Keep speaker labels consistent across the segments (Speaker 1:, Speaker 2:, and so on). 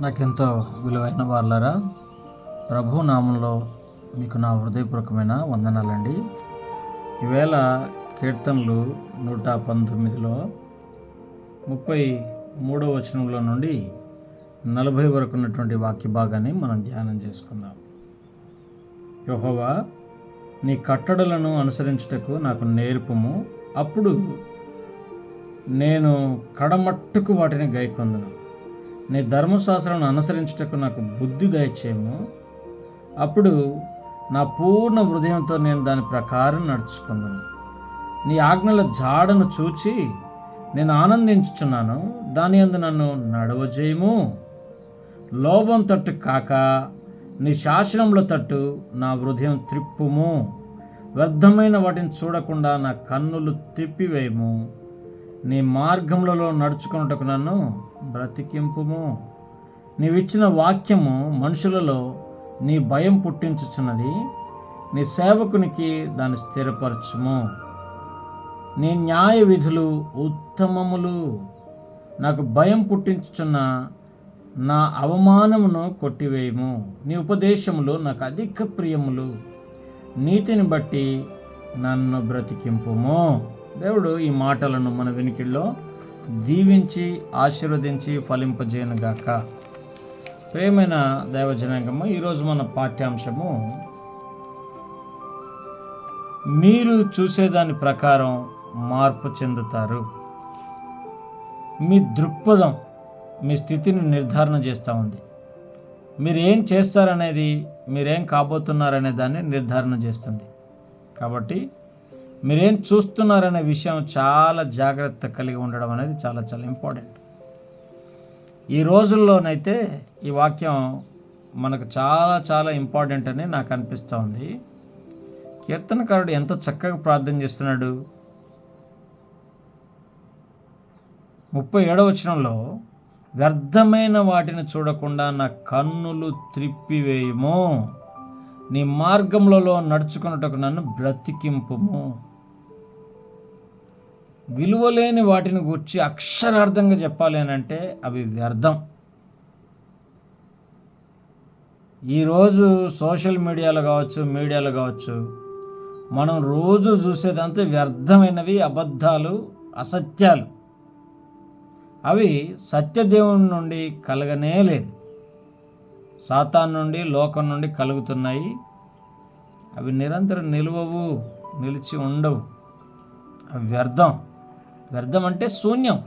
Speaker 1: నాకెంతో విలువైన వాళ్ళరా, ప్రభు నామంలో మీకు నా హృదయపూర్వకమైన వందనాలండి. ఈవేళ కీర్తనలు 119లో 33వ వచనంలో నుండి 40 వరకు ఉన్నటువంటి వాక్య భాగాన్ని మనం ధ్యానం చేసుకుందాం. యెహోవా, నీ కట్టడలను అనుసరించుటకు నాకు నేర్పుము, అప్పుడు నేను కడమట్టుకు వాటిని గైకొందును. నీ ధర్మశాస్త్రాలను అనుసరించుటకు నాకు బుద్ధి దయచేయము, అప్పుడు నా పూర్ణ హృదయంతో నేను దాని ప్రకారం నడుచుకుందును. నీ ఆజ్ఞల జాడను చూచి నేను ఆనందించుచున్నాను, దాని యందు నన్ను నడవజేయము. లోభం తట్టు కాక నీ శాసనముల తట్టు నా హృదయం త్రిప్పుము. వ్యర్థమైన వాటిని చూడకుండా నా కన్నులు తిప్పివేయము. నీ మార్గములలో నడుచుకున్నటకు నన్ను బ్రతికింపుము. నీవిచ్చిన వాక్యము మనుషులలో నీ భయం పుట్టించుచున్నది, నీ సేవకునికి దాన్ని స్థిరపరచుము. నీ న్యాయ విధులు ఉత్తమములు, నాకు భయం పుట్టించుచున్న నా అవమానమును కొట్టివేయము. నీ ఉపదేశములు నాకు అధిక ప్రియములు, నీతిని బట్టి నన్ను బ్రతికింపుము. దేవుడు ఈ మాటలను మన వినికిడిలో దీవించి ఆశీర్వదించి ఫలింపజేయనుగాక. ప్రియమైన దైవజనాంగము, ఈరోజు మన పాఠ్యాంశము మీరు చూసేదాని ప్రకారం మార్పు చెందుతారు. మీ దృక్పథం మీ స్థితిని నిర్ధారణ చేస్తూ ఉంది. మీరు ఏం చేస్తారనేది, మీరేం కాబోతున్నారనే దాన్ని నిర్ధారణ చేస్తుంది. కాబట్టి మీరేం చూస్తున్నారనే విషయం చాలా జాగ్రత్త కలిగి ఉండడం అనేది చాలా చాలా ఇంపార్టెంట్. ఈ రోజుల్లోనైతే ఈ వాక్యం మనకు చాలా చాలా ఇంపార్టెంట్ అని నాకు అనిపిస్తూ ఉంది. కీర్తనకారుడు ఎంత చక్కగా ప్రార్థన చేస్తున్నాడు. 37వ వచనంలో, వ్యర్థమైన వాటిని చూడకుండా నా కన్నులు త్రిప్పివేయము, నీ మార్గములలో నడుచుకున్నటకు నన్ను బ్రతికింపుము. విలువలేని వాటిని గూర్చి అక్షరార్థంగా చెప్పాలి అని అంటే అవి వ్యర్థం. ఈరోజు సోషల్ మీడియాలో కావచ్చు, మనం రోజు చూసేదంతా వ్యర్థమైనవి, అబద్ధాలు, అసత్యాలు. అవి సత్యదేవుని నుండి కలగనే లేదు, సాతాను నుండి, లోకం నుండి కలుగుతున్నాయి. అవి నిరంతరం నిలువవు, నిలిచి ఉండవు. అవి వ్యర్థం. వ్యర్థం అంటే శూన్యం.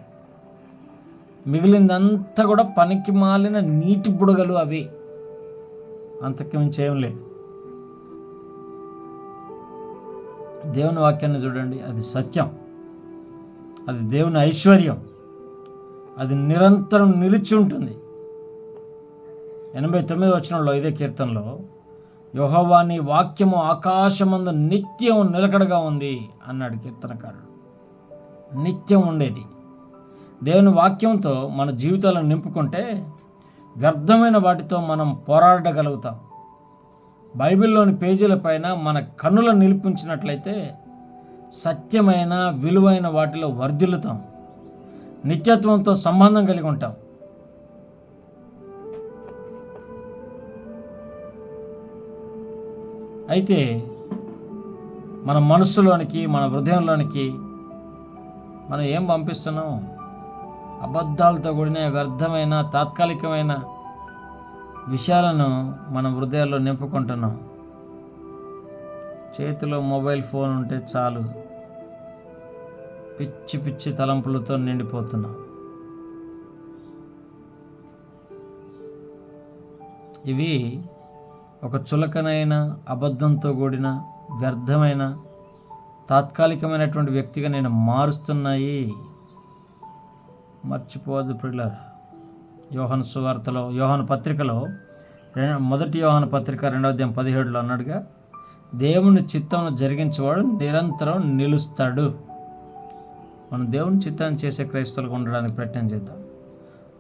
Speaker 1: మిగిలిందంతా కూడా పనికి మాలిన నీటి బుడగలు. అవి అంతకు మించి ఏం లేదు. దేవుని వాక్యాన్ని చూడండి, అది సత్యం, అది దేవుని ఐశ్వర్యం, అది నిరంతరం నిలిచి ఉంటుంది. 89వ వచనంలో ఇదే కీర్తనలో, యెహోవా నీ వాక్యము ఆకాశమందు నిత్యం నిలకడగా ఉంది అన్నాడు కీర్తనకారుడు. నిత్యం ఉండేది. దేవుని వాక్యంతో మన జీవితాలను నింపుకుంటే వ్యర్థమైన వాటితో మనం పోరాడగలుగుతాం. బైబిల్లోని పేజీల పైన మన కన్నులను నిలిపించినట్లయితే సత్యమైన విలువైన వాటిలో వర్ధిల్లుతాం, నిత్యత్వంతో సంబంధం కలిగి ఉంటాం. అయితే మన మనస్సులోనికి, మన హృదయంలోనికి మనం ఏం పంపిస్తున్నాం? అబద్ధాలతో కూడిన వ్యర్థమైన తాత్కాలికమైన విషయాలను మన హృదయాల్లో నింపుకుంటున్నాం. చేతిలో మొబైల్ ఫోన్ ఉంటే చాలు, పిచ్చి పిచ్చి తలంపులతో నిండిపోతున్నాం. ఇవి ఒక చులకనైన, అబద్ధంతో కూడిన, వ్యర్థమైన, తాత్కాలికమైనటువంటి వ్యక్తిగా నేను మారుస్తున్నాయి. మర్చిపోవద్దు ప్రియులారా. యోహాను పత్రికలో 1 యోహాను పత్రిక 2వ అధ్యాయం 17లో అన్నాడుగా, దేవుని చిత్తాన్ని జరిగించేవాడు నిరంతరం నిలుస్తాడు. మనం దేవుని చిత్తాన్ని చేసే క్రైస్తవులుగా ఉండడానికి ప్రయత్నం చేద్దాం.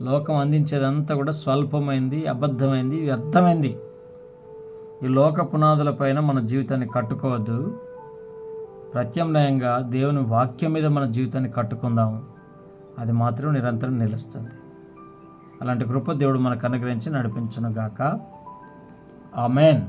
Speaker 1: లోకం అందించేదంతా కూడా స్వల్పమైంది, అబద్ధమైంది, వ్యర్థమైంది. ఈ లోక పునాదులపైన మన జీవితాన్ని కట్టుకోవద్దు. ప్రత్యామ్నాయంగా దేవుని వాక్యం మీద మన జీవితాన్ని కట్టుకుందాం. అది మాత్రం నిరంతరం నిలుస్తుంది. అలాంటి కృప దేవుడు మనకు అనుగ్రహించి నడిపించునుగాక. ఆమెన్.